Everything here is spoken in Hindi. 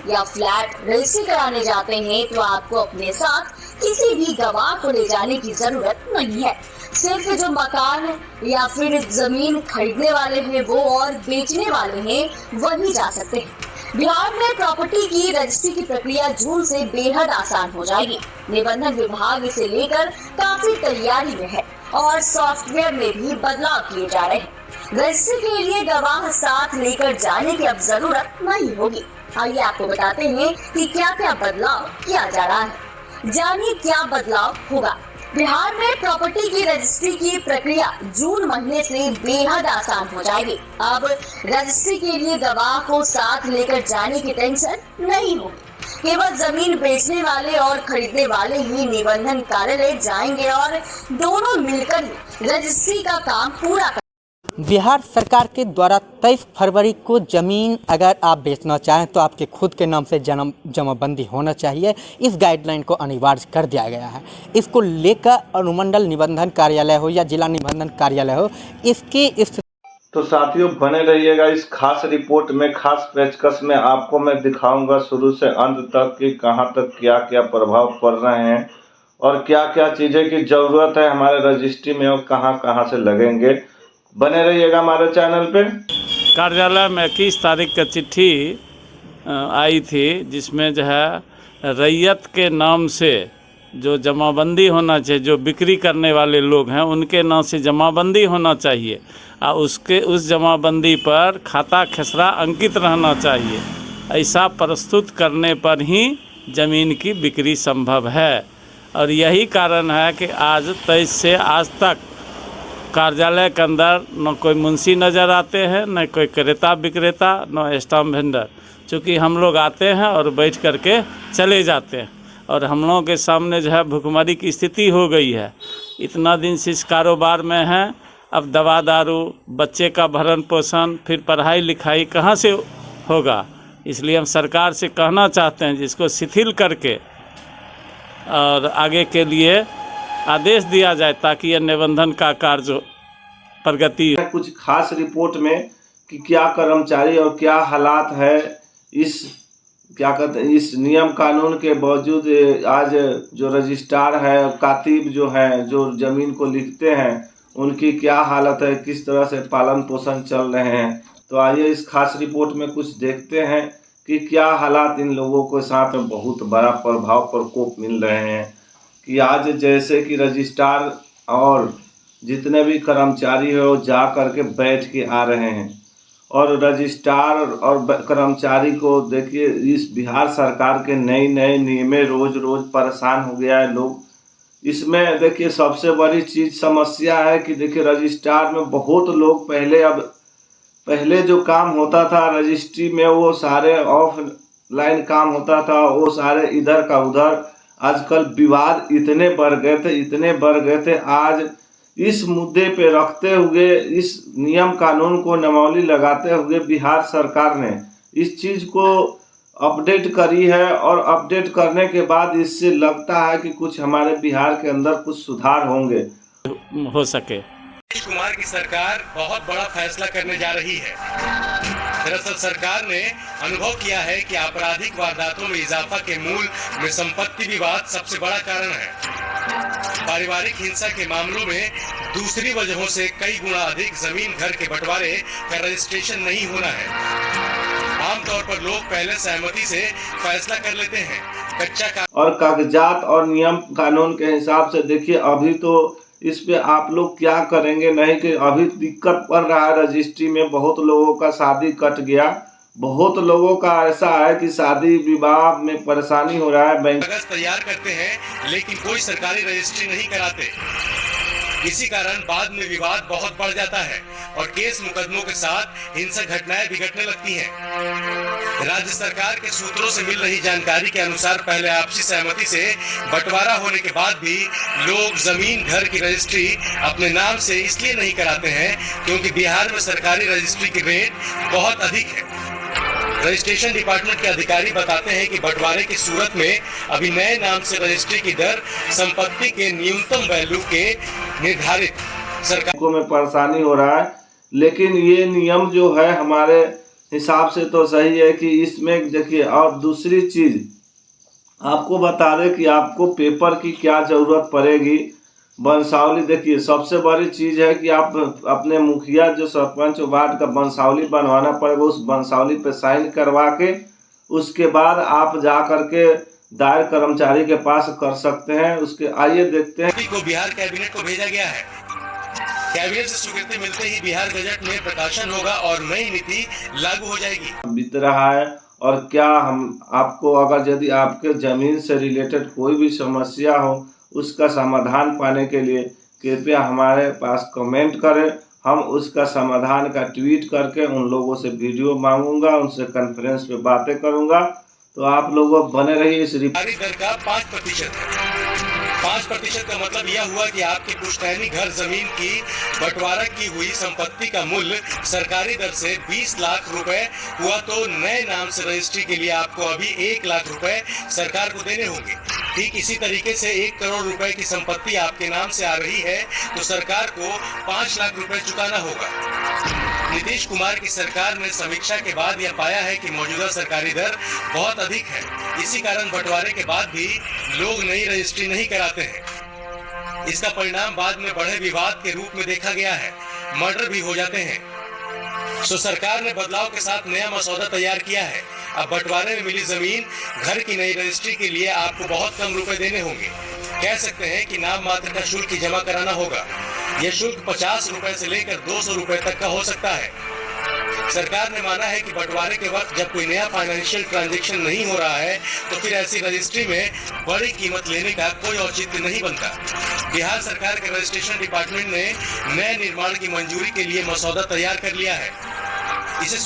या फ्लैट रजिस्ट्री कराने जाते हैं तो आपको अपने साथ किसी भी गवाह को ले जाने की जरूरत नहीं है। सिर्फ जो मकान या फिर जमीन खरीदने वाले हैं वो और बेचने वाले हैं वही जा सकते हैं। बिहार में प्रॉपर्टी की रजिस्ट्री की प्रक्रिया जून से बेहद आसान हो जाएगी। निबंधन विभाग इसे लेकर काफी तैयारी में है और सॉफ्टवेयर में भी बदलाव किए जा रहे हैं। रजिस्ट्री के लिए गवाह साथ लेकर जाने की अब जरूरत नहीं होगी। आइए आपको बताते हैं कि क्या क्या बदलाव किया जा रहा है। जानिए क्या बदलाव होगा। बिहार में प्रॉपर्टी की रजिस्ट्री की प्रक्रिया जून महीने से बेहद आसान हो जाएगी। अब रजिस्ट्री के लिए गवाह को साथ लेकर जाने की टेंशन नहीं होगी। केवल जमीन बेचने वाले और खरीदने वाले ही निबंधन कार्यालय जाएंगे और दोनों मिलकर ही रजिस्ट्री का काम पूरा कर। बिहार सरकार के द्वारा 23 फरवरी को ज़मीन अगर आप बेचना चाहें तो आपके खुद के नाम से जमाबंदी होना चाहिए। इस गाइडलाइन को अनिवार्य कर दिया गया है। इसको लेकर अनुमंडल निबंधन कार्यालय हो या जिला निबंधन कार्यालय हो, इसके तो साथियों बने रहिएगा इस खास रिपोर्ट में, खास पेशकश में आपको मैं दिखाऊंगा शुरू से अंत तक कि कहाँ तक क्या क्या प्रभाव पड़ रहे हैं और क्या क्या चीज़ें की ज़रूरत है हमारे रजिस्ट्री में और कहाँ कहाँ से लगेंगे। बने रहिएगा हमारे चैनल पे। कार्यालय में 21 तारीख का चिट्ठी आई थी जिसमें जो है रैयत के नाम से जो जमाबंदी होना चाहिए, जो बिक्री करने वाले लोग हैं उनके नाम से जमाबंदी होना चाहिए और उस जमाबंदी पर खाता खसरा अंकित रहना चाहिए। ऐसा प्रस्तुत करने पर ही ज़मीन की बिक्री संभव है और यही कारण है कि आज 23 से आज तक कार्यालय के अंदर न कोई मुंशी नज़र आते हैं, न कोई क्रेता विक्रेता, न स्टाम्प वेंडर। चूँकि हम लोग आते हैं और बैठ करके चले जाते हैं और हम लोगों के सामने जो है भुखमरी की स्थिति हो गई है। इतना दिन से इस कारोबार में है, अब दवा दारू, बच्चे का भरण पोषण, फिर पढ़ाई लिखाई कहाँ से होगा। इसलिए हम सरकार से कहना चाहते हैं जिसको शिथिल करके और आगे के लिए आदेश दिया जाए ताकि यह निबंधन का कार्य प्रगति। कुछ खास रिपोर्ट में कि क्या कर्मचारी और क्या हालात है इस क्या कहते हैं इस नियम कानून के बावजूद आज जो रजिस्ट्रार है, कातिब जो है, जो ज़मीन को लिखते हैं, उनकी क्या हालत है, किस तरह से पालन पोषण चल रहे हैं। तो आइए इस खास रिपोर्ट में कुछ देखते हैं कि क्या हालात इन लोगों के साथ में बहुत बड़ा प्रभाव प्रकोप मिल रहे हैं। कि आज जैसे कि रजिस्ट्रार और जितने भी कर्मचारी हो जा कर के बैठ के आ रहे हैं और रजिस्ट्रार और कर्मचारी को देखिए इस बिहार सरकार के नए नए नियमें रोज़ रोज़ परेशान हो गया है लोग। इसमें देखिए सबसे बड़ी चीज़ समस्या है कि देखिए रजिस्ट्रार में बहुत लोग पहले जो काम होता था रजिस्ट्री में वो सारे ऑफलाइन काम होता था, वो सारे इधर का उधर। आजकल विवाद इतने बढ़ गए थे। आज इस मुद्दे पे रखते हुए इस नियम कानून को नमौली लगाते हुए बिहार सरकार ने इस चीज़ को अपडेट करी है और अपडेट करने के बाद इससे लगता है कि कुछ हमारे बिहार के अंदर कुछ सुधार होंगे हो सके। नीतीश कुमार की सरकार बहुत बड़ा फैसला करने जा रही है। दरअसल सरकार ने अनुभव किया है कि आपराधिक वारदातों में इजाफा के मूल में संपत्ति विवाद सबसे बड़ा कारण है। पारिवारिक हिंसा के मामलों में दूसरी वजहों से कई गुना अधिक जमीन घर के बंटवारे का रजिस्ट्रेशन नहीं होना है। आमतौर पर लोग पहले सहमति से फैसला कर लेते हैं। कच्चा का और कागजात और नियम कानून के हिसाब से देखिए अभी तो इस पे आप लोग क्या करेंगे नहीं कि अभी दिक्कत पड़ रहा है रजिस्ट्री में। बहुत लोगों का शादी कट गया, बहुत लोगों का ऐसा है कि शादी विवाह में परेशानी हो रहा है। बैंक कागज तैयार करते हैं लेकिन कोई सरकारी रजिस्ट्री नहीं कराते। इसी कारण बाद में विवाद बहुत बढ़ जाता है और केस मुकदमों के साथ हिंसक घटनाएं बिगड़ने लगती हैं। राज्य सरकार के सूत्रों से मिल रही जानकारी के अनुसार पहले आपसी सहमति से बंटवारा होने के बाद भी लोग जमीन घर की रजिस्ट्री अपने नाम से इसलिए नहीं कराते हैं क्योंकि बिहार में सरकारी रजिस्ट्री की रेट बहुत अधिक है। रजिस्ट्रेशन डिपार्टमेंट के अधिकारी बताते हैं कि बंटवारे की सूरत में अभी नए नाम से रजिस्ट्री की दर संपत्ति के न्यूनतम वैल्यू के निर्धारित सरकार में परेशानी हो रहा है। लेकिन ये नियम जो है हमारे हिसाब से तो सही है कि इसमें देखिए। और दूसरी चीज़ आपको बता दें कि आपको पेपर की क्या ज़रूरत पड़ेगी। वंशावली देखिए, सबसे बड़ी चीज़ है कि आप अपने मुखिया जो सरपंच वार्ड का वंशावली बनवाना पड़ेगा। उस वंशावली पे साइन करवा के उसके बाद आप जा करके दायर कर्मचारी के पास कर सकते हैं। उसके आइए देखते हैं को बिहार कैबिनेट को भेजा गया है। कैबिनेट से स्वीकृति मिलते ही बिहार गजट में प्रकाशन होगा और नई नीति लागू हो जाएगी। बीत रहा है और क्या हम आपको अगर यदि आपके ज़मीन से रिलेटेड कोई भी समस्या हो उसका समाधान पाने के लिए कृपया हमारे पास कमेंट करें। हम उसका समाधान का ट्वीट करके उन लोगों से वीडियो मांगूंगा, उनसे कॉन्फ्रेंस पे बातें करूंगा। तो आप लोग बने रहिए इस सरकारी दर का 5%। 5% का मतलब यह हुआ कि आपकी पुश्तैनी घर जमीन की बंटवारा की हुई संपत्ति का मूल्य सरकारी दर से 20 लाख रुपए हुआ तो नए नाम से रजिस्ट्री के लिए आपको अभी 1 लाख रुपए सरकार को देने होंगे। ठीक इसी तरीके से 1 करोड़ रुपए की संपत्ति आपके नाम से आ रही है तो सरकार को 5 लाख रुपए चुकाना होगा। नीतीश कुमार की सरकार ने समीक्षा के बाद यह पाया है कि मौजूदा सरकारी दर बहुत अधिक है। इसी कारण बंटवारे के बाद भी लोग नई रजिस्ट्री नहीं कराते हैं। इसका परिणाम बाद में बड़े विवाद के रूप में देखा गया है, मर्डर भी हो जाते हैं। सो सरकार ने बदलाव के साथ नया मसौदा तैयार किया है। अब बंटवारे में मिली जमीन घर की नई रजिस्ट्री के लिए आपको बहुत कम रुपए देने होंगे। कह सकते हैं कि नाम मात्र का शुल्क ही जमा कराना होगा। यह शुल्क 50 रुपए से लेकर 200 रुपए तक का हो सकता है। सरकार ने माना है कि बंटवारे के वक्त जब कोई नया फाइनेंशियल ट्रांजैक्शन नहीं हो रहा है तो फिर ऐसी रजिस्ट्री में बड़ी कीमत लेने का कोई औचित्य नहीं बनता। बिहार सरकार के रजिस्ट्रेशन डिपार्टमेंट ने नए निर्माण की मंजूरी के लिए मसौदा तैयार कर लिया है। इसे